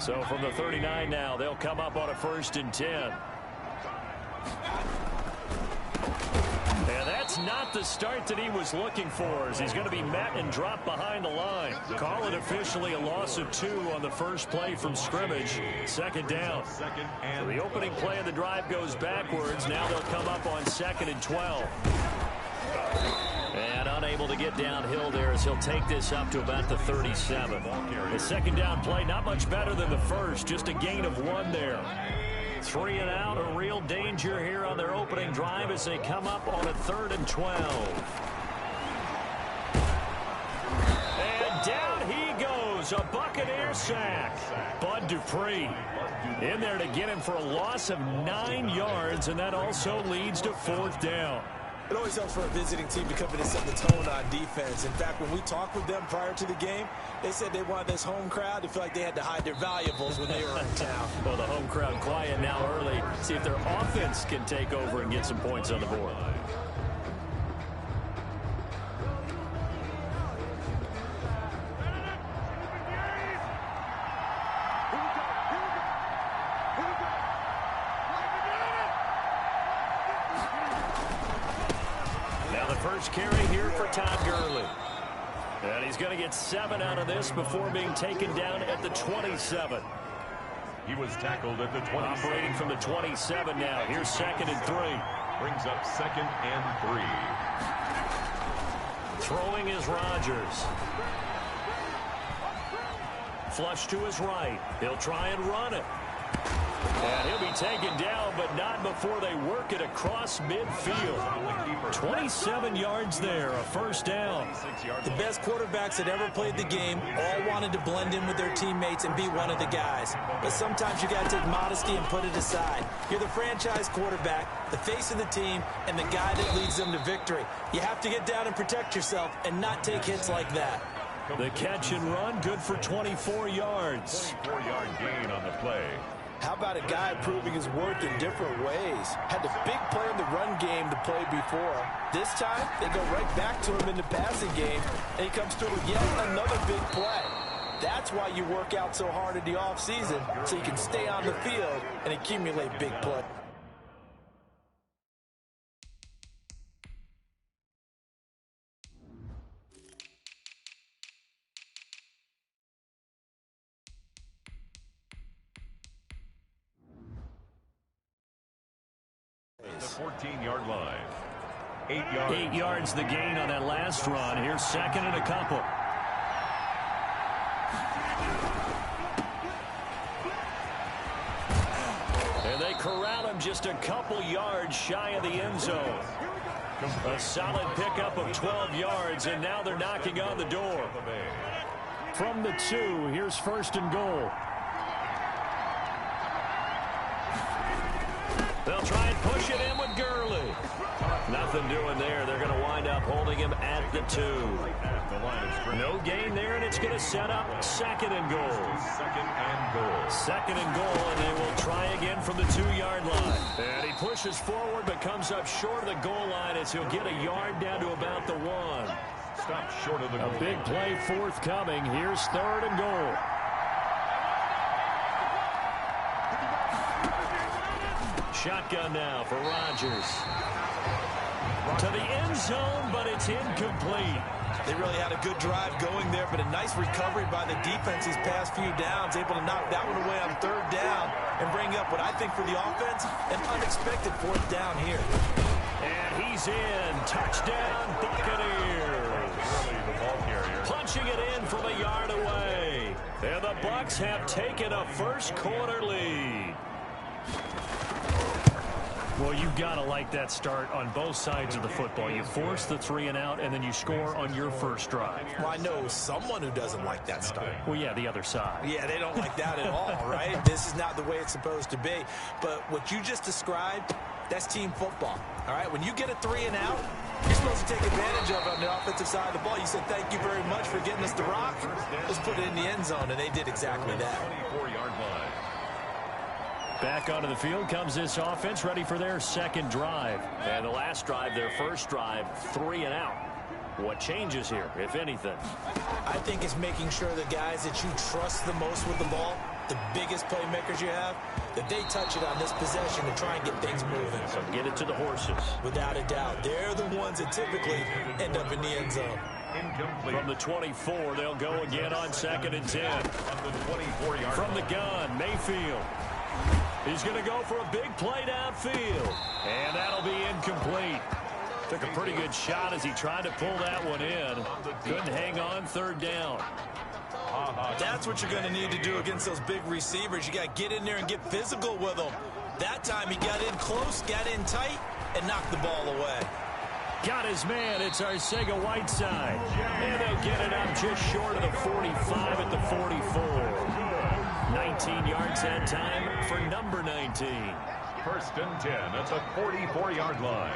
So from the 39 now, they'll come up on a 1st and 10. And that's not the start that he was looking for, as he's going to be met and dropped behind the line. Call it officially a loss of 2 on the first play from scrimmage. 2nd down. So the opening play of the drive goes backwards. Now they'll come up on 2nd and 12. And unable to get downhill there as he'll take this up to about the 37. The 2nd down play not much better than the first, just a gain of 1 there. 3 and out, a real danger here on their opening drive as they come up on a 3rd and 12. And down he goes, a Buccaneer sack. Bud Dupree in there to get him for a loss of 9 yards, and that also leads to 4th down. It always helps for a visiting team to come in and set the tone on defense. In fact, when we talked with them prior to the game, they said they wanted this home crowd to feel like they had to hide their valuables when they were in town. Well, the home crowd quiet now early. See if their offense can take over and get some points on the board. Carry here for Todd Gurley. And he's going to get 7 out of this before being taken down at the 27. He was tackled at the 20. Operating from the 27 now. Here's 2nd and 3. Brings up 2nd and 3. Throwing is Rodgers. Flush to his right. He'll try and run it. And he'll be taken down, but not before they work it across midfield. 27 yards there, a 1st down. The best quarterbacks that ever played the game all wanted to blend in with their teammates and be one of the guys. But sometimes you got to take modesty and put it aside. You're the franchise quarterback, the face of the team, and the guy that leads them to victory. You have to get down and protect yourself and not take hits like that. The catch and run, good for 24 yards. 24-yard gain on the play. How about a guy proving his worth in different ways? Had the big play in the run game to play before. This time, they go right back to him in the passing game, and he comes through with yet another big play. That's why you work out so hard in the offseason, so you can stay on the field and accumulate big play. The 14-yard line. 8 yards. 8 yards the gain on that last run. Here's 2nd and a couple. And they corral him just a couple yards shy of the end zone. A solid pickup of 12 yards, and now they're knocking on the door. From the 2, here's 1st and goal. They'll try and push it in with Gurley. Nothing doing there. They're going to wind up holding him at the 2. No gain there, and it's going to set up 2nd and goal. 2nd and goal. 2nd and goal, and they will try again from the 2-yard line. And he pushes forward but comes up short of the goal line as he'll get a yard down to about the 1. Stop short of the goal. A big play forthcoming. Here's 3rd and goal. Shotgun now for Rodgers. To the end zone, but it's incomplete. They really had a good drive going there, but a nice recovery by the defense these past few downs, able to knock that one away on 3rd down and bring up what I think for the offense, an unexpected 4th down here. And he's in. Touchdown, Buccaneers. Punching it in from a yard away. And the Bucs have taken a first quarter lead. Well, you've got to like that start on both sides of the football. You force the 3 and out, and then you score on your first drive. Well, I know someone who doesn't like that start. Well, yeah, the other side. Yeah, they don't like that at all, right? This is not the way it's supposed to be. But what you just described, that's team football, all right? When you get a 3 and out, you're supposed to take advantage of it on the offensive side of the ball. You said, thank you very much for getting us the rock. Let's put it in the end zone, and they did exactly that. 24-yard line. Back onto the field comes this offense, ready for their 2nd drive. And the last drive, their first drive, 3 and out. What changes here, if anything? I think it's making sure the guys that you trust the most with the ball, the biggest playmakers you have, that they touch it on this possession to try and get things moving. So get it to the horses. Without a doubt. They're the ones that typically end up in the end zone. Incomplete. From the 24, they'll go again on 2nd and 10. On the 24-yard From the gun, Mayfield. He's going to go for a big play downfield. And that'll be incomplete. Took a pretty good shot as he tried to pull that one in. Couldn't hang on 3rd down. That's what you're going to need to do against those big receivers. You got to get in there and get physical with them. That time he got in close, got in tight, and knocked the ball away. Got his man. It's Arcega-Whiteside. And they'll get it up just short of the 45 at the 44. 19 yards that time for number 19. 1st and 10 at the 44-yard line.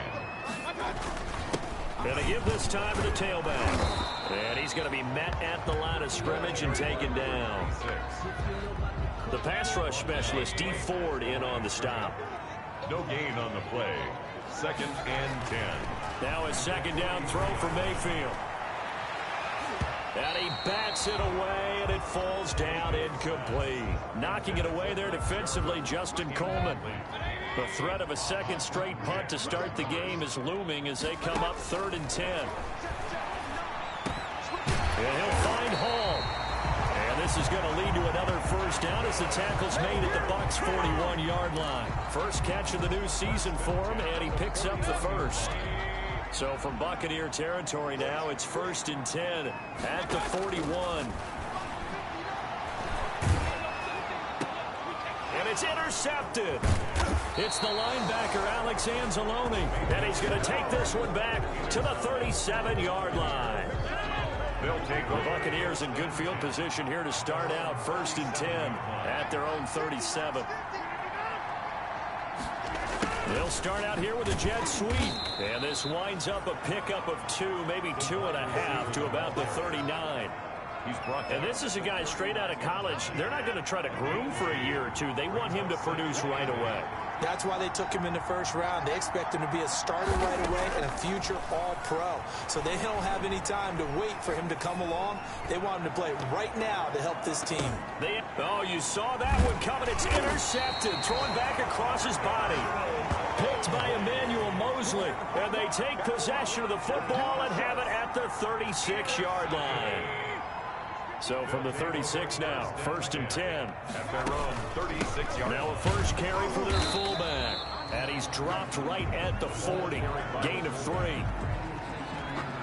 And they give this time to the tailback. And he's going to be met at the line of scrimmage and taken down. The pass rush specialist, D. Ford, in on the stop. No gain on the play. 2nd and 10. Now a 2nd down throw for Mayfield. And he bats it away, and it falls down incomplete. Knocking it away there defensively, Justin Coleman. The threat of a 2nd straight punt to start the game is looming as they come up 3rd and 10. And he'll find Hall. And this is going to lead to another 1st down as the tackle's made at the Bucs' 41-yard line. First catch of the new season for him, and he picks up the 1st. So from Buccaneer territory now, it's 1st and 10 at the 41. And it's intercepted. It's the linebacker, Alex Anzalone, and he's going to take this one back to the 37-yard line. They'll take The Buccaneers in good field position here to start out 1st and 10 at their own 37. They'll start out here with a jet sweep. And this winds up a pickup of 2, maybe 2.5 to about the 39. And this is a guy straight out of college. They're not going to try to groom for a year or two. They want him to produce right away. That's why they took him in the 1st round. They expect him to be a starter right away and a future all-pro. So they don't have any time to wait for him to come along. They want him to play right now to help this team. Oh, you saw that one coming. It's intercepted. Thrown back across his body. Picked by Emmanuel Mosley. And they take possession of the football and have it at the 36-yard line. So from the 36 now, 1st and 10. At their own 36-yard. Now a first carry for their fullback. And he's dropped right at the 40. Gain of 3.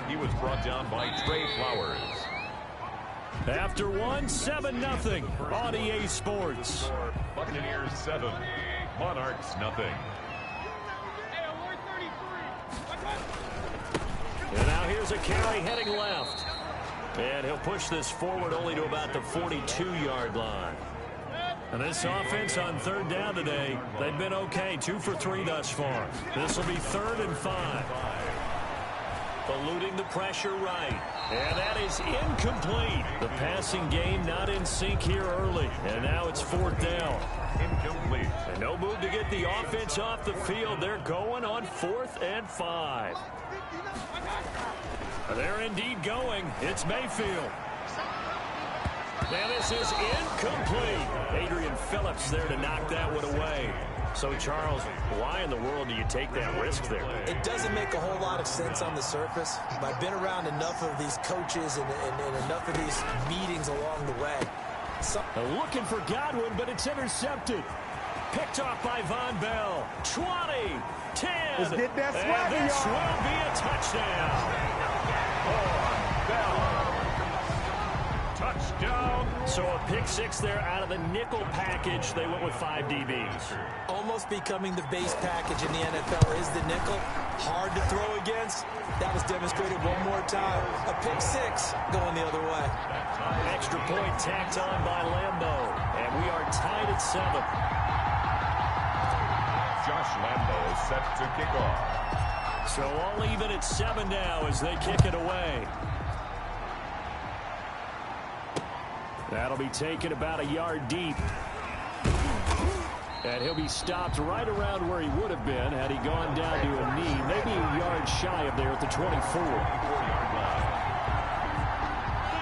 He was brought down by Trey Flowers. After one, 7-0 on EA Sports. Buccaneers 7. Monarchs nothing. And now here's a carry heading left. And he'll push this forward only to about the 42-yard line. And this offense on 3rd down today, they've been okay. 2 for 3 thus far. This will be 3rd and 5. Eluding the pressure right. And that is incomplete. The passing game not in sync here early. And now it's 4th down. Incomplete. And no move to get the offense off the field. They're going on 4th and 5. They're indeed going. It's Mayfield. And this is incomplete. Adrian Phillips there to knock that one away. So, Charles, why in the world do you take that risk there? It doesn't make a whole lot of sense on the surface. I've been around enough of these coaches and enough of these meetings along the way. Looking for Godwin, but it's intercepted. Picked off by Von Bell. 20, 10, Let's get that swagger, and this y'all. will be a touchdown. Touchdown. So a pick 6 there out of the nickel package. They went with 5 DBs. Almost becoming the base package in the NFL is the nickel. Hard to throw against. That was demonstrated one more time. A pick 6 going the other way. Extra point tacked on by Lambo. And we are tied at 7. Josh Lambo set to kick off. So all even at 7 now as they kick it away. That'll be taken about a yard deep. And he'll be stopped right around where he would have been had he gone down to a knee. Maybe a yard shy of there at the 24.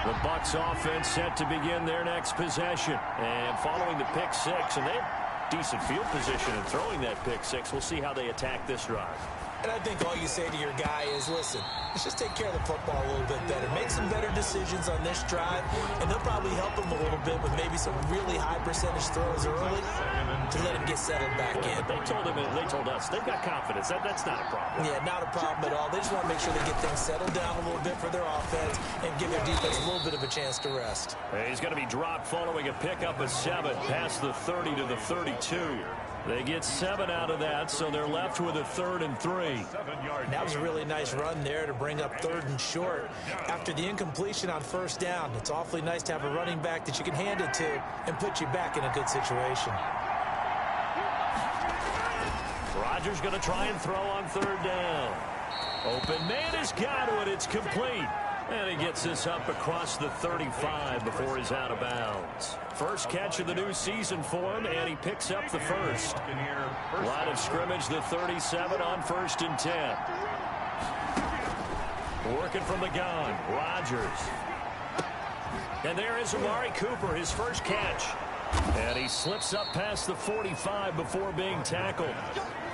The Bucs offense set to begin their next possession. And following the pick six, and they have decent field position in throwing that pick six. We'll see how they attack this drive. And I think all you say to your guy is, listen, let's just take care of the football a little bit better. Make some better decisions on this drive, and they'll probably help him a little bit with maybe some really high percentage throws early to let him get settled back in. But they told us, they've got confidence. That's not a problem. Yeah, not a problem at all. They just want to make sure they get things settled down a little bit for their offense and give their defense a little bit of a chance to rest. He's going to be dropped following a pickup of 7 past the 30 to the 32. They get 7 out of that, so they're left with a 3rd and 3. That was a really nice run there to bring up 3rd and short. After the incompletion on 1st down, it's awfully nice to have a running back that you can hand it to and put you back in a good situation. Rodgers going to try and throw on 3rd down. Open man has got it. It's complete. And he gets this up across the 35 before he's out of bounds. First catch of the new season for him, and he picks up the first. Line of scrimmage, the 37 on 1st and 10. Working from the gun, Rodgers. And there is Amari Cooper, his first catch. And he slips up past the 45 before being tackled.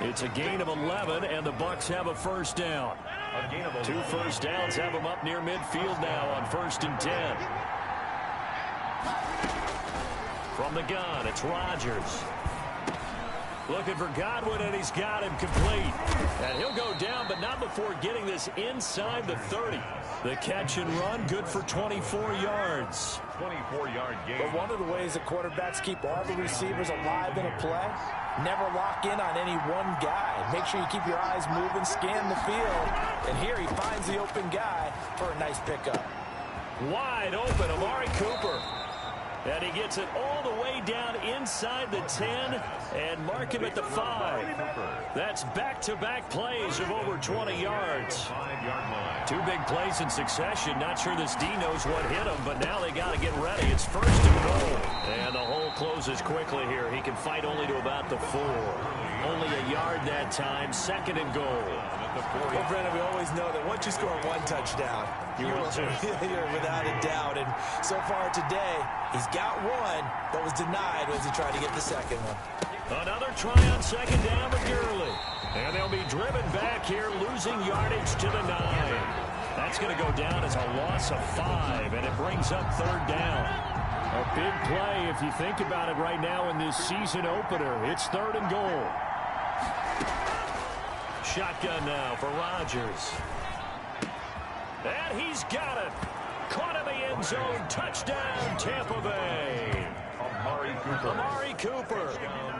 It's a gain of 11, and the Bucs have a 1st down. 2 first downs have them up near midfield now on 1st and 10. From the gun, it's Rodgers. Looking for Godwin, and he's got him complete. And he'll go down, but not before getting this inside the 30. The catch and run, good for 24 yards. 24-yard gain. But one of the ways the quarterbacks keep all the receivers alive in a play, never lock in on any one guy. Make sure you keep your eyes moving, scan the field. And here he finds the open guy for a nice pickup. Wide open, Amari Cooper. And he gets it all the way down inside the 10 and mark him at the 5. That's back-to-back plays of over 20 yards. 5-yard line. 2 big plays in succession. Not sure this D knows what hit him, but now they got to get ready. It's 1st and goal. And the hole closes quickly here. He can fight only to about the 4. Only a yard that time. 2nd and goal. Well, Brennan, we always know that once you score 1 touchdown, you're without a doubt. And so far today, he's got 1, but was denied as he tried to get the 2nd one. Another try on 2nd down with Gurley. And they'll be driven back here, losing yardage to the 9. That's going to go down as a loss of 5, and it brings up 3rd down. A big play if you think about it right now in this season opener. It's 3rd and goal. Shotgun now for Rodgers. And he's got it. Caught in the end zone. Touchdown, Tampa Bay. Amari Cooper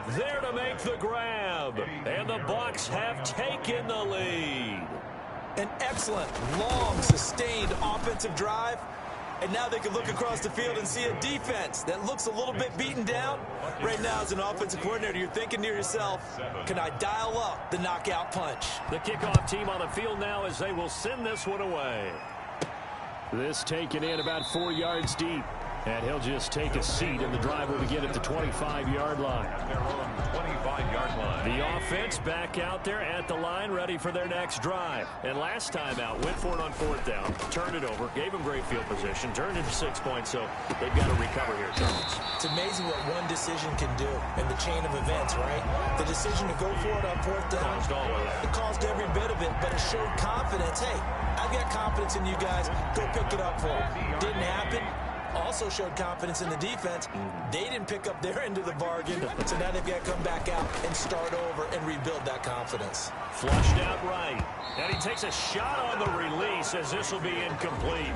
there to make the grab. And the Bucs have taken the lead. An excellent, long, sustained offensive drive. And now they can look across the field and see a defense that looks a little bit beaten down. Right now, as an offensive coordinator, you're thinking to yourself, can I dial up the knockout punch? The kickoff team on the field now as they will send this one away. This taken in about 4 yards deep. And he'll just take a seat, and the drive will begin at the 25-yard line. Their own 25-yard line. The offense back out there at the line, ready for their next drive. And last time out, went for it on 4th down, turned it over, gave them great field position, turned it to 6 points, so they've got to recover here, Charles. It's amazing what one decision can do in the chain of events, right? The decision to go for it on 4th down, it caused every bit of it, but it showed confidence. Hey, I've got confidence in you guys. Go pick it up for them. Didn't happen. Also showed confidence in the defense. They didn't pick up their end of the bargain, so now they've got to come back out and start over and rebuild that confidence. Flushed out right. And he takes a shot on the release as this will be incomplete.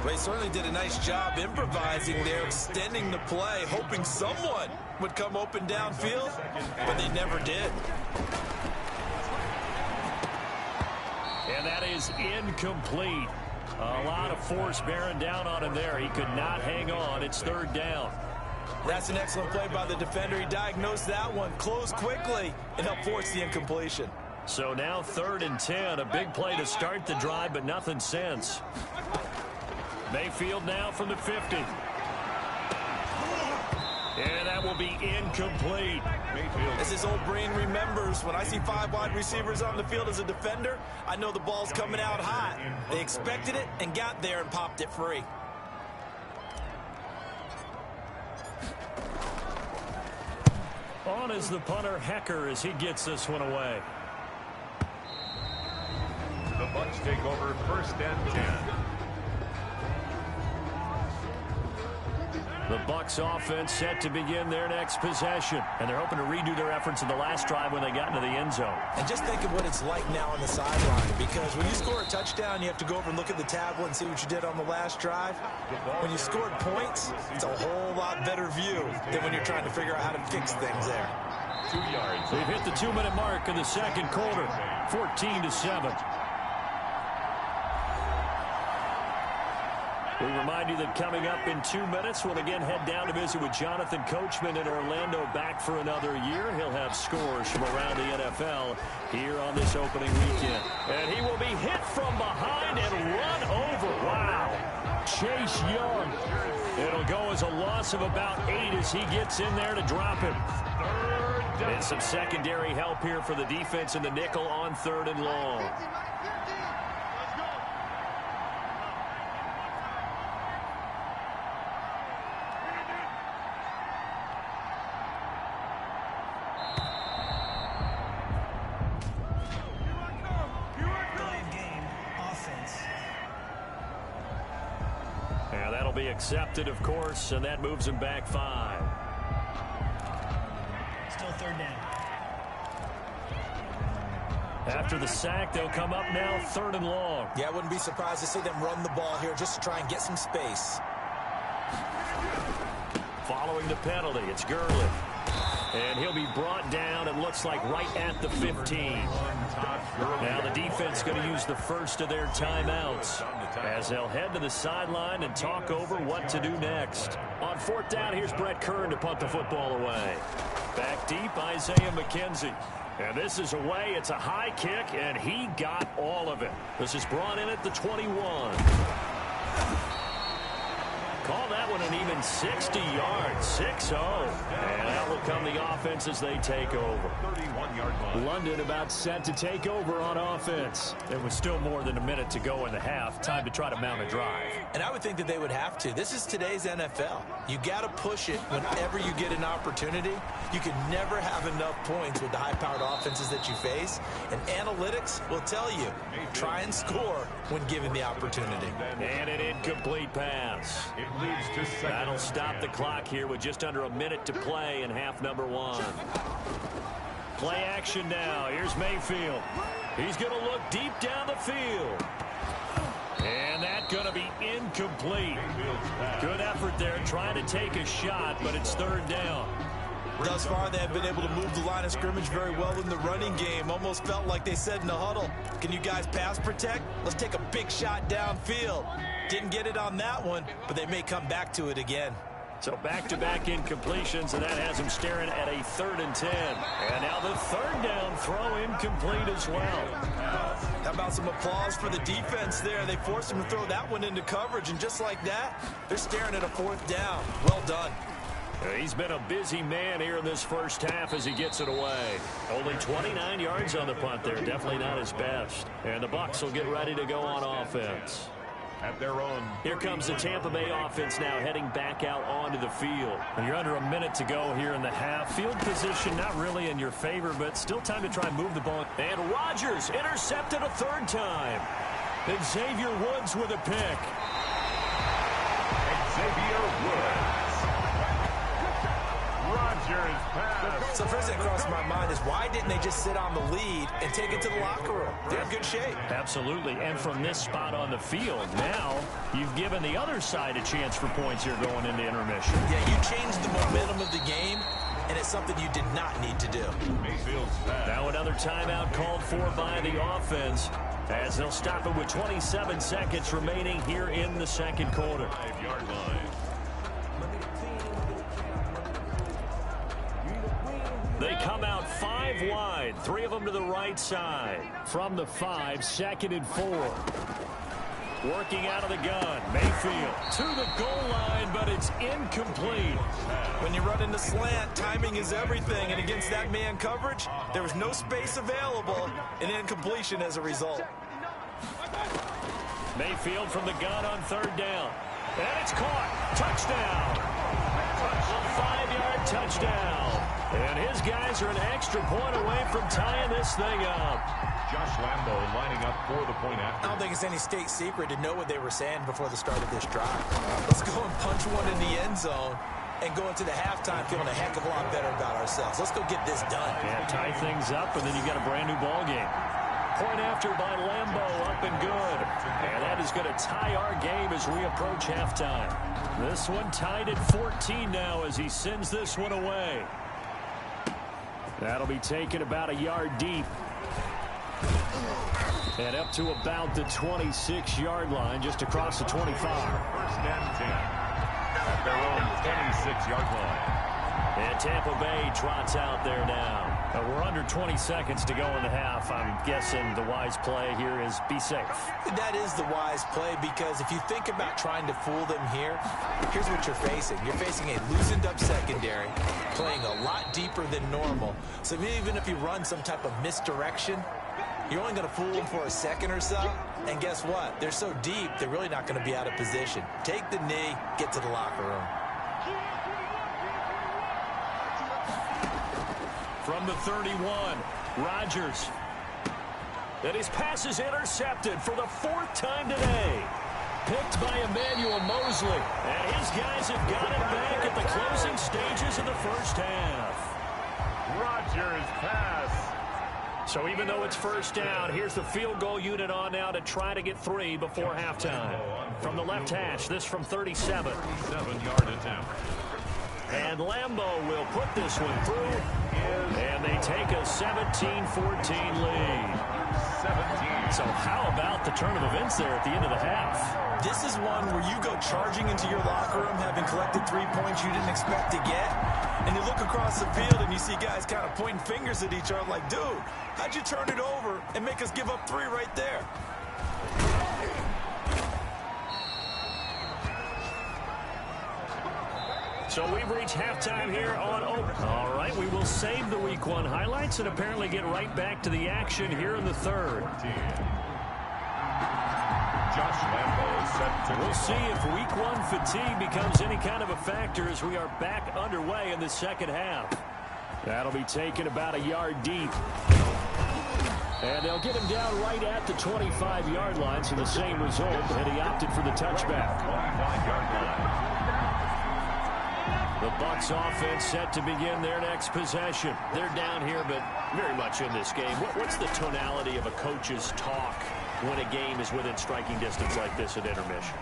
They certainly did a nice job improvising there, extending the play, hoping someone would come open downfield, but they never did. And that is incomplete. A lot of force bearing down on him there. He could not hang on. It's 3rd down. That's an excellent play by the defender. He diagnosed that one, closed quickly, and helped force the incompletion. So now 3rd and 10. A big play to start the drive, but nothing since. Mayfield now from the 50. And that will be incomplete. As his old brain remembers, when I see 5 wide receivers on the field as a defender, I know the ball's coming out hot. They expected it and got there and popped it free. On is the punter, Hecker, as he gets this one away. The Bucs take over 1st and 10. The Bucs offense set to begin their next possession. And they're hoping to redo their efforts in the last drive when they got into the end zone. And just think of what it's like now on the sideline. Because when you score a touchdown, you have to go over and look at the tablet and see what you did on the last drive. When you scored points, it's a whole lot better view than when you're trying to figure out how to fix things there. 2 yards. They've hit the 2-minute mark in the second quarter. 14-7. We remind you that coming up in 2 minutes, we'll again head down to visit with Jonathan Coachman in Orlando, back for another year. He'll have scores from around the NFL here on this opening weekend. And he will be hit from behind and run over. Wow. Chase Young. It'll go as a loss of about 8 as he gets in there to drop him. And some secondary help here for the defense in the nickel on 3rd and long. And that'll be accepted, of course, and that moves him back 5. Still 3rd down. After the sack, they'll come up now 3rd and long. Yeah, I wouldn't be surprised to see them run the ball here just to try and get some space. Following the penalty, it's Gurley. And he'll be brought down, it looks like, right at the 15. Now the defense going to use the first of their timeouts as they'll head to the sideline and talk over what to do next. On 4th down, here's Brett Kern to punt the football away. Back deep, Isaiah McKenzie. And this is away. It's a high kick, and he got all of it. This is brought in at the 21. Call that one an even 60 yards, 6-0. And out will come the offense as they take over. 31-yard line. London about set to take over on offense. There was still more than a minute to go in the half. Time to try to mount a drive. And I would think that they would have to. This is today's NFL. You got to push it whenever you get an opportunity. You can never have enough points with the high-powered offenses that you face. And analytics will tell you, try and score when given the opportunity. And an incomplete pass. It leads to 2nd. That'll stop the clock here with just under a minute to play in half number 1. Play action now. Here's Mayfield. He's going to look deep down the field. And that's going to be incomplete. Good effort there trying to take a shot, but it's 3rd down. Thus far, they have been able to move the line of scrimmage very well in the running game. Almost felt like they said in the huddle, can you guys pass protect? Let's take a big shot downfield. Didn't get it on that one, but they may come back to it again. So back-to-back incompletions, and that has him staring at a 3rd and 10. And now the 3rd down throw incomplete as well. How about some applause for the defense there? They forced him to throw that one into coverage, and just like that, they're staring at a 4th down. Well done. He's been a busy man here in this first half as he gets it away. Only 29 yards on the punt there. Definitely not his best. And the Bucs will get ready to go on offense. At their own. Here comes the Tampa Bay offense now heading back out onto the field. And you're under a minute to go here in the half. Field position not really in your favor, but still time to try and move the ball. And Rodgers intercepted a 3rd time. And Xavier Woods with a pick. Xavier Woods. Rodgers pass. So first thing that crossed my mind is why didn't they just sit on the lead and take it to the locker room? They're in good shape. Absolutely. And from this spot on the field, now you've given the other side a chance for points here going into intermission. Yeah, you changed the momentum of the game, and it's something you did not need to do. Mayfield's pass. Now another timeout called for by the offense as they'll stop it with 27 seconds remaining here in the second quarter. 5-yard line. They come out 5 wide, 3 of them to the right side. From the 5, 2nd and 4. Working out of the gun, Mayfield to the goal line, but it's incomplete. When you run into slant, timing is everything, and against that man coverage, there was no space available, and incompletion as a result. Mayfield from the gun on 3rd down. And it's caught. Touchdown. A 5-yard touchdown. And his guys are an extra point away from tying this thing up. Josh Lambo lining up for the point after. I don't think it's any state secret to know what they were saying before the start of this drive. Let's go and punch one in the end zone and go into the halftime feeling a heck of a lot better about ourselves. Let's go get this done. Yeah, tie things up, and then you got a brand new ball game. Point after by Lambo, up and good. And that is going to tie our game as we approach halftime. This one tied at 14 now as he sends this one away. That'll be taken about a yard deep. And up to about the 26-yard line, just across the 25. First and 10 at their own 26-yard line. And Tampa Bay trots out there now. We're under 20 seconds to go in the half. I'm guessing the wise play here is be safe. That is the wise play, because if you think about trying to fool them here, here's what you're facing. You're facing a loosened up secondary, playing a lot deeper than normal. So even if you run some type of misdirection, you're only going to fool them for a second or so. And guess what? They're so deep, they're really not going to be out of position. Take the knee, get to the locker room. From the 31, Rodgers. And his pass is intercepted for the 4th time today. Picked by Emmanuel Mosley. And his guys have got it back at the closing stages of the first half. Rodgers pass. So even though it's first down, here's the field goal unit on now to try to get 3 before halftime. From the left hash, this from 37. 37-yard attempt. And Lambo will put this one through. And they take a 17-14 lead. 17. So how about the turn of events there at the end of the half? This is one where you go charging into your locker room having collected 3 points you didn't expect to get. And you look across the field and you see guys kind of pointing fingers at each other like, dude, how'd you turn it over and make us give up 3 right there? So we've reached halftime here on Open. All right, we will save the Week 1 highlights and apparently get right back to the action here in the third. Josh Lambo is set to We'll see if Week 1 fatigue becomes any kind of a factor as we are back underway in the second half. That'll be taken about a yard deep. And they'll get him down right at the 25-yard line, so the same result, and he opted for the touchback. 25-yard line. The Bucs offense set to begin their next possession. They're down here, but very much in this game. What's the tonality of a coach's talk when a game is within striking distance like this at intermission?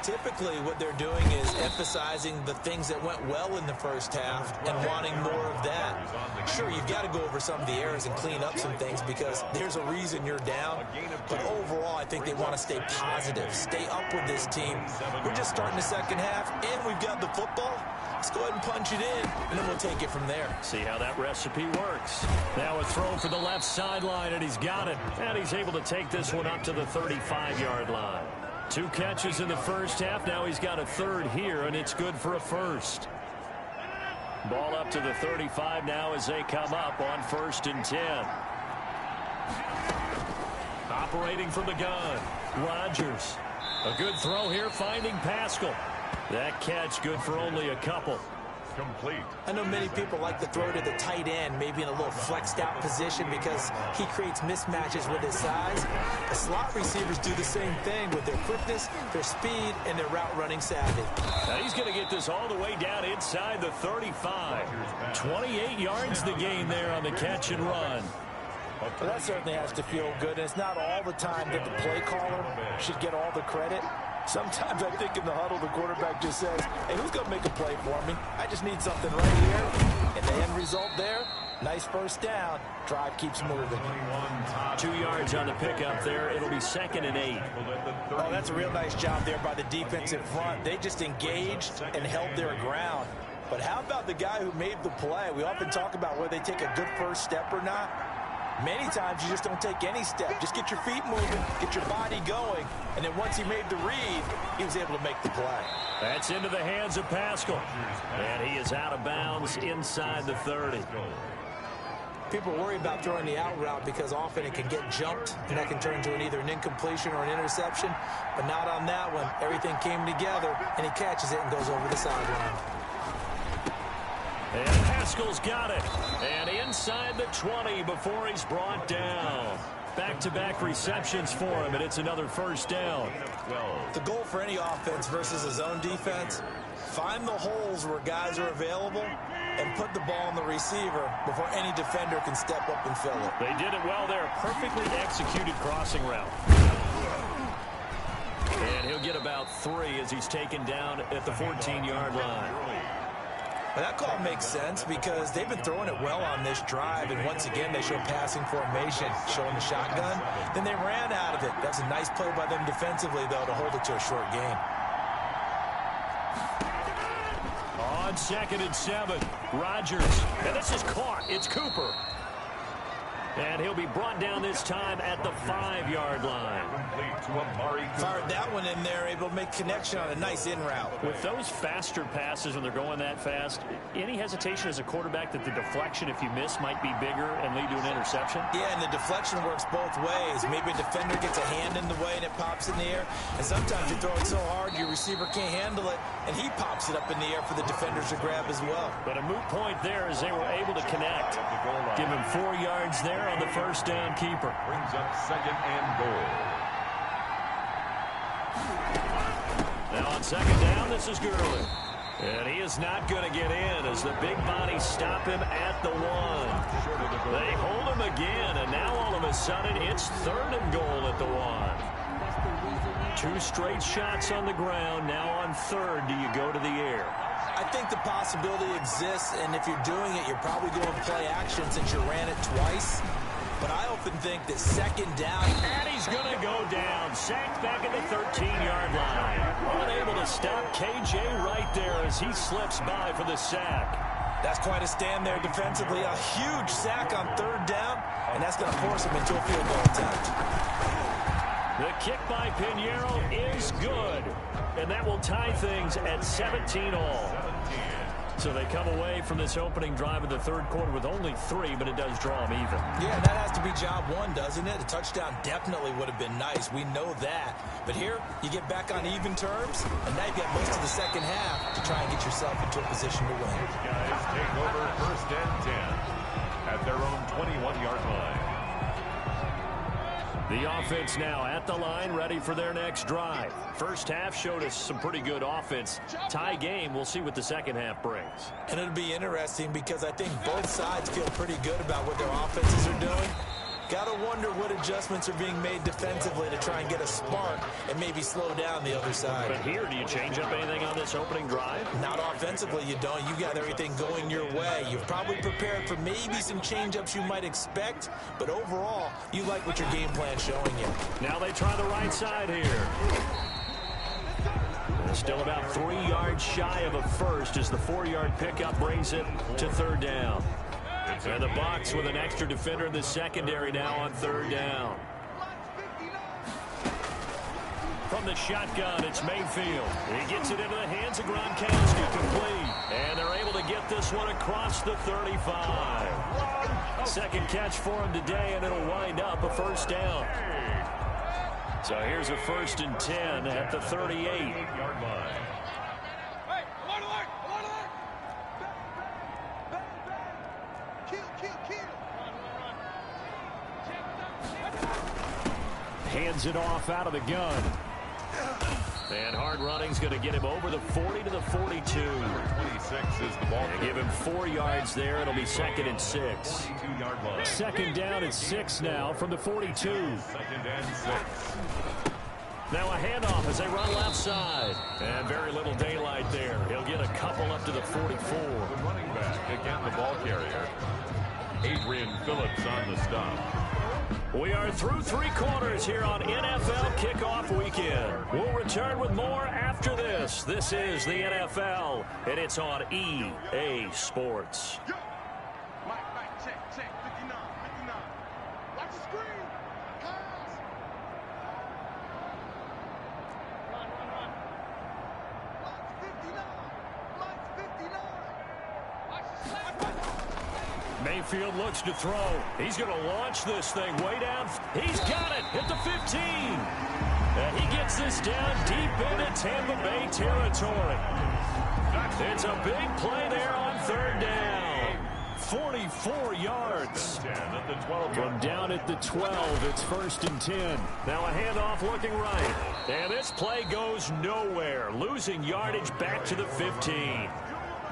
Typically, what they're doing is emphasizing the things that went well in the first half and wanting more of that. Sure, you've got to go over some of the errors and clean up some things because there's a reason you're down. But overall, I think they want to stay positive, stay up with this team. We're just starting the second half, and we've got the football. Let's go ahead and punch it in, and then we'll take it from there. See how that recipe works. Now a throw for the left sideline, and he's got it. And he's able to take this one up to the 35-yard line. 2 catches in the first half. Now he's got a third here, and it's good for a first. Ball up to the 35 now as they come up on 1st and 10. Operating from the gun, Rodgers. A good throw here, finding Pascal. That catch good for only a couple. Complete. I know many people like to throw to the tight end, maybe in a little flexed out position because he creates mismatches with his size. The slot receivers do the same thing with their quickness, their speed, and their route running savvy. Now he's going to get this all the way down inside the 35. 28 yards the gain there on the catch and run. Well, that certainly has to feel good, and it's not all the time that the play caller should get all the credit. Sometimes I think in the huddle, the quarterback just says, hey, who's going to make a play for me? I just need something right here. And the end result there, nice first down. Drive keeps moving. 2 yards on the pickup there. It'll be 2nd and 8. Oh, that's a real nice job there by the defensive front. They just engaged and held their ground. But how about the guy who made the play? We often talk about whether they take a good first step or not. Many times you just don't take any step. Just get your feet moving, get your body going, and then once he made the read, he was able to make the play. That's into the hands of Pascal. And he is out of bounds inside the 30. People worry about throwing the out route because often it can get jumped, and that can turn into either an incompletion or an interception. But not on that one. Everything came together, and he catches it and goes over the sideline. And Haskell's got it. And inside the 20 before he's brought down. Back-to-back receptions for him, and it's another first down. The goal for any offense versus his own defense, find the holes where guys are available and put the ball on the receiver before any defender can step up and fill it. They did it well there. Perfectly executed crossing route. And he'll get about 3 as he's taken down at the 14-yard line. Well, that call makes sense because they've been throwing it well on this drive, and once again they show passing formation, showing the shotgun. Then they ran out of it. That's a nice play by them defensively, though, to hold it to a short gain. On 2nd and 7, Rodgers. And this is caught. It's Cooper. And he'll be brought down this time at the 5-yard line. Fired that one in there, able to make connection on a nice in route. With those faster passes when they're going that fast, any hesitation as a quarterback that the deflection, if you miss, might be bigger and lead to an interception? Yeah, and the deflection works both ways. Maybe a defender gets a hand in the way and it pops in the air. And sometimes you throw it so hard your receiver can't handle it, and he pops it up in the air for the defenders to grab as well. But a moot point there as they were able to connect. Give him 4 yards there on the first down keeper. Brings up 2nd and goal. Now on 2nd down, this is Gurley. And he is not going to get in as the big bodies stop him at the 1. They hold him again, and now all of a sudden it's 3rd and goal at the 1. 2 straight shots on the ground. Now on 3rd, do you go to the air? I think the possibility exists, and if you're doing it, you're probably going to play action since you ran it twice. But I often think that 2nd down. And he's going to go down. Sacked back at the 13-yard line. Unable to stop KJ right there as he slips by for the sack. That's quite a stand there defensively. A huge sack on 3rd down, and that's going to force him into a field goal attempt. The kick by Pinheiro is good. And that will tie things at 17 all. So they come away from this opening drive of the 3rd quarter with only 3, but it does draw them even. Yeah, that has to be job 1, doesn't it? A touchdown definitely would have been nice. We know that. But here, you get back on even terms, and now you've got most of the second half to try and get yourself into a position to win. These guys take over 1st and 10 at their own 21-yard line. The offense now at the line, ready for their next drive. First half showed us some pretty good offense. Tie game, we'll see what the second half brings. And it'll be interesting because I think both sides feel pretty good about what their offenses are doing. Got to wonder what adjustments are being made defensively to try and get a spark and maybe slow down the other side. But here, do you change up anything on this opening drive? Not offensively, you don't. You got everything going your way. You've probably prepared for maybe some change-ups you might expect, but overall, you like what your game plan's showing you. Now they try the right side here. Still about 3 yards shy of a first as the 4-yard pickup brings it to 3rd down. And the Bucs with an extra defender in the secondary now on 3rd down. From the shotgun, it's Mayfield. He gets it into the hands of Gronkowski, complete. And they're able to get this one across the 35. Second catch for him today, and it'll wind up a first down. So here's a 1st and 10 at the 38-yard line. Hands it off out of the gun. And hard running's going to get him over the 40 to the 42. 26 is the ball. Give him 4 yards there. It'll be 2nd and 6. 42-yard line. 2nd down at 6 now from the 42. 2nd and 6. Now a handoff as they run left side. And very little daylight there. He'll get a couple up to the 44. The running back, again the ball carrier. Adrian Phillips on the stop. We are through 3 quarters here on NFL Kickoff Weekend. We'll return with more after this. This is the NFL, and it's on EA Sports. Mike, check, 59. Watch the screen. Pass. Run. Mike's 59. Watch the snap. Mayfield looks to throw. He's going to launch this thing way down. He's got it at the 15. And he gets this down deep into Tampa Bay territory. It's a big play there on 3rd down. 44 yards. 10 at the 12. From down at the 12, it's 1st and 10. Now a handoff looking right. And this play goes nowhere. Losing yardage back to the 15.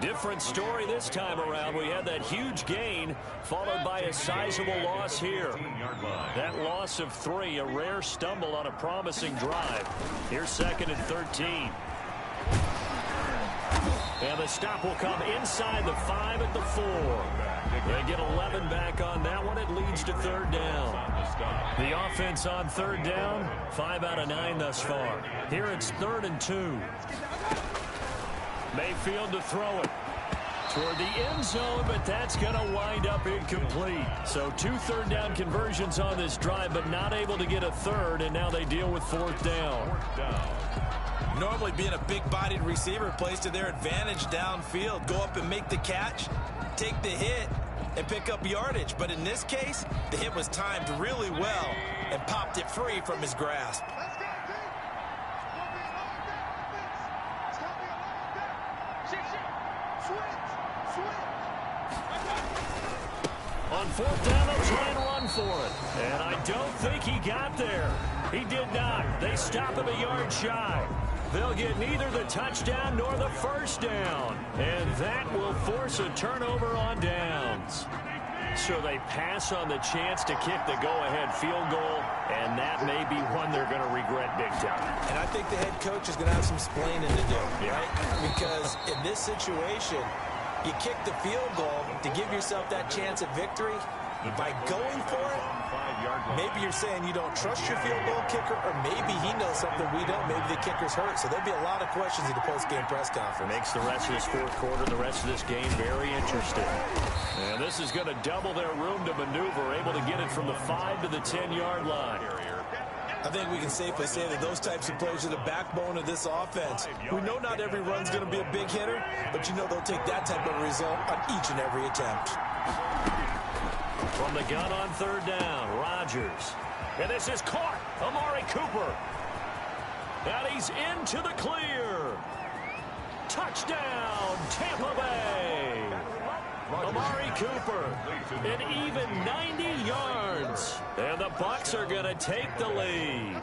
Different story this time around. We had that huge gain followed by a sizable loss here. That loss of 3, a rare stumble on a promising drive. Here's 2nd and 13. And the stop will come inside the 5 at the 4. They get 11 back on that one. It leads to 3rd down. The offense on 3rd down, 5 out of 9 thus far. Here it's 3rd and 2. Mayfield to throw it toward the end zone, but that's going to wind up incomplete. So 2 3rd down conversions on this drive, but not able to get a 3rd, and now they deal with 4th down. Normally being a big-bodied receiver plays to their advantage downfield. Go up and make the catch, take the hit, and pick up yardage. But in this case, the hit was timed really well and popped it free from his grasp. Let's go, D. It's gonna be a long day. Shift. Switch. On 4th down, they'll try and run for it. And I don't think he got there. He did not. They stop him a yard shy. They'll get neither the touchdown nor the 1st down. And that will force a turnover on downs. So they pass on the chance to kick the go-ahead field goal, and that may be one they're going to regret big time. And I think the head coach is going to have some explaining to do, right? Because in this situation, you kick the field goal to give yourself that chance at victory. By going for it, maybe you're saying you don't trust your field goal kicker, or maybe he knows something we don't. Maybe the kicker's hurt. So there'll be a lot of questions in the post-game press conference. Makes the rest of this 4th quarter, the rest of this game very interesting. And this is going to double their room to maneuver, able to get it from the 5 to the 10-yard line. I think we can safely say that those types of plays are the backbone of this offense. We know not every run's going to be a big hitter, but you know they'll take that type of result on each and every attempt. From the gun on 3rd down, Rodgers. And this is caught. Amari Cooper. And he's into the clear. Touchdown, Tampa Bay. Amari Cooper, an even 90 yards. And the Bucs are going to take the lead.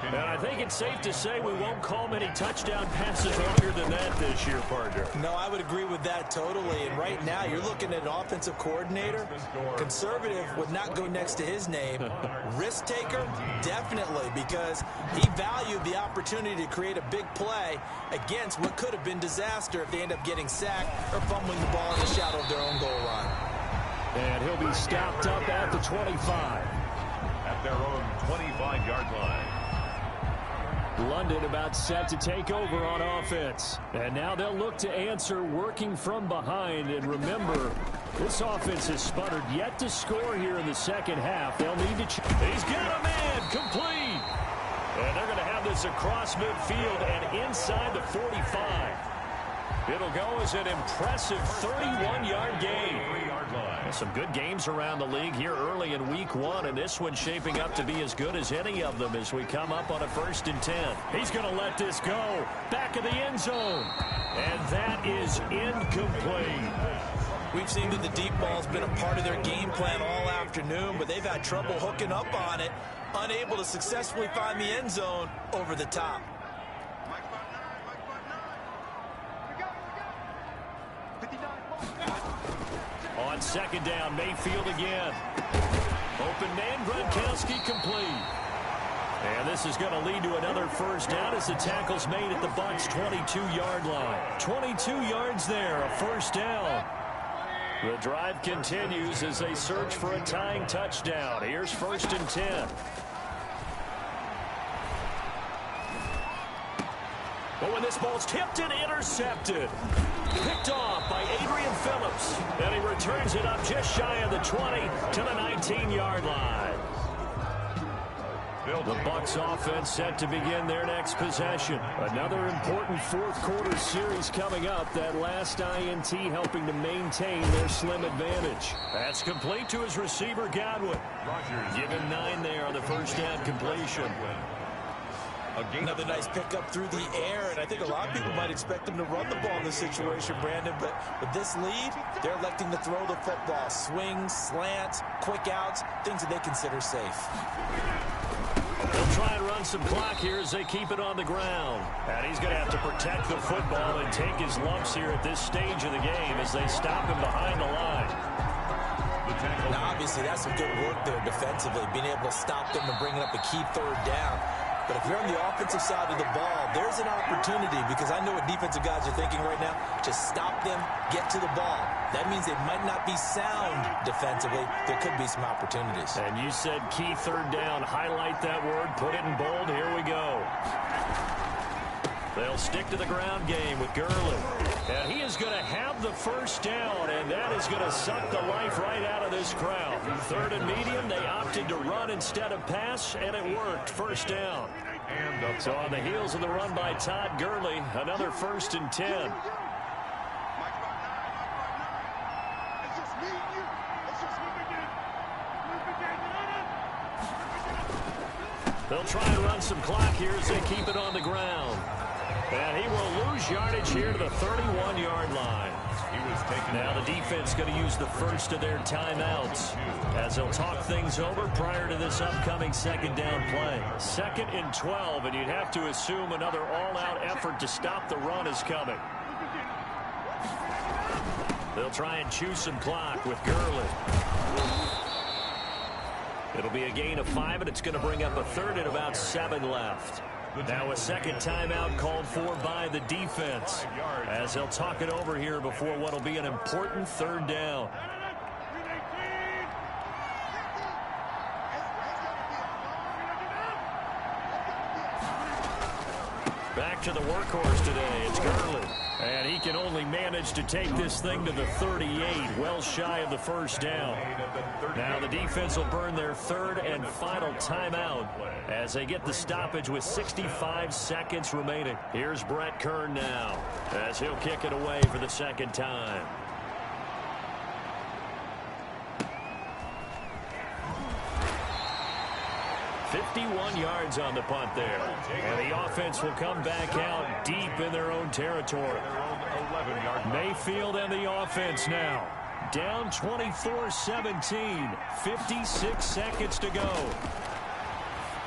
And I think it's safe to say we won't call many touchdown passes longer than that this year, partner. No, I would agree with that totally. And right now, you're looking at an offensive coordinator. Conservative would not go next to his name. Risk taker, definitely, because he valued the opportunity to create a big play against what could have been disaster if they end up getting sacked or fumbling the ball in the shadow of their own goal line. And he'll be stopped up at the 25. At their own 25-yard line. London about set to take over on offense. And now they'll look to answer working from behind. And remember, this offense has sputtered yet to score here in the 2nd half. They'll need to... He's got a man complete. And they're going to have this across midfield and inside the 45. It'll go as an impressive 31-yard gain. Some good games around the league here early in week 1, and this one's shaping up to be as good as any of them as we come up on a 1st and 10. He's going to let this go. Back of the end zone. And that is incomplete. We've seen that the deep ball's been a part of their game plan all afternoon, but they've had trouble hooking up on it, unable to successfully find the end zone over the top. On 2nd down, Mayfield again. Open man, Gronkowski complete. And this is going to lead to another 1st down as the tackle's made at the Bucs' 22-yard line. 22 yards there, a 1st down. The drive continues as they search for a tying touchdown. Here's 1st and 10. But when this ball's tipped and intercepted. Picked off by Adrian Phillips. And he returns it up just shy of the 20 to the 19-yard line. The Bucs offense set to begin their next possession. Another important 4th quarter series coming up. That last INT helping to maintain their slim advantage. That's complete to his receiver, Godwin. Given 9 there on the 1st down completion. Another nice pickup through the air, and I think a lot of people might expect them to run the ball in this situation, Brandon, but with this lead, they're electing to throw the football. Swings, slants, quick outs, things that they consider safe. They'll try and run some clock here as they keep it on the ground. And he's going to have to protect the football and take his lumps here at this stage of the game as they stop him behind the line. Now, obviously, that's some good work there defensively, being able to stop them and bringing up a key third down. But if you're on the offensive side of the ball, there's an opportunity, because I know what defensive guys are thinking right now. Just stop them, get to the ball. That means they might not be sound defensively. There could be some opportunities. And you said key third down. Highlight that word. Put it in bold. Here we go. They'll stick to the ground game with Gurley. And he is going to have the first down, and that is going to suck the life right out of this crowd. Third and medium, they opted to run instead of pass, and it worked. First down. So on the heels of the run by Todd Gurley, another 1st and 10. They'll try and run some clock here as they keep it on the ground. And he will lose yardage here to the 31-yard line. Now the defense going to use the first of their timeouts as they'll talk things over prior to this upcoming second down play. 2nd and 12, and you'd have to assume another all-out effort to stop the run is coming. They'll try and chew some clock with Gurley. It'll be a gain of 5, and it's going to bring up a 3rd and about 7 left. Now a second timeout called for by the defense as they'll talk it over here before what will be an important 3rd down. Back to the workhorse today. It's Gurley. And he can only manage to take this thing to the 38, well shy of the first down. Now the defense will burn their 3rd and final timeout as they get the stoppage with 65 seconds remaining. Here's Brett Kern now as he'll kick it away for the 2nd time. .51 yards on the punt there. And the offense will come back out deep in their own territory. Mayfield and the offense now. Down 24-17. 56 seconds to go.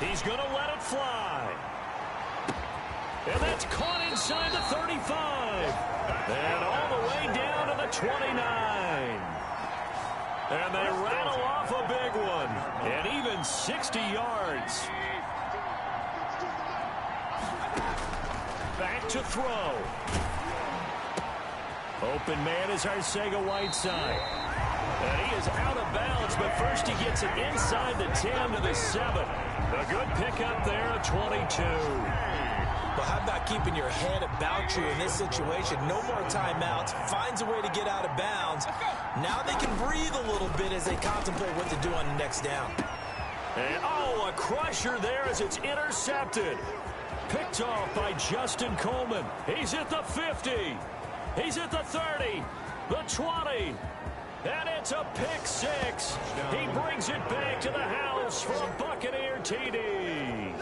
He's going to let it fly. And that's caught inside the 35. And all the way down to the 29. And they rattle off a big one. And even 60 yards. Back to throw. Open man is Arcega-Whiteside. And he is out of bounds, but first he gets it inside the 10 to the 7. A good pickup there at 22. Well, how about keeping your head about you in this situation? No more timeouts. Finds a way to get out of bounds. Now they can breathe a little bit as they contemplate what to do on the next down. And, oh, a crusher there as it's intercepted. Picked off by Justin Coleman. He's at the 50. He's at the 30. The 20. And it's a pick 6. He brings it back to the house for a Buccaneer TD.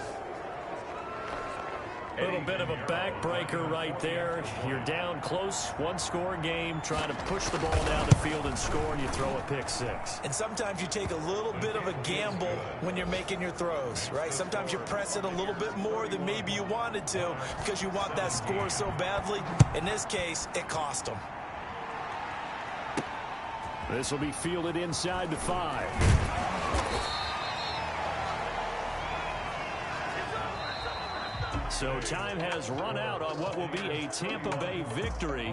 A little bit of a backbreaker right there. You're down close, 1-score game, trying to push the ball down the field and score, and you throw a pick 6. And sometimes you take a little bit of a gamble when you're making your throws, right? Sometimes you press it a little bit more than maybe you wanted to because you want that score so badly. In this case, it cost them. This will be fielded inside the 5. So time has run out on what will be a Tampa Bay victory.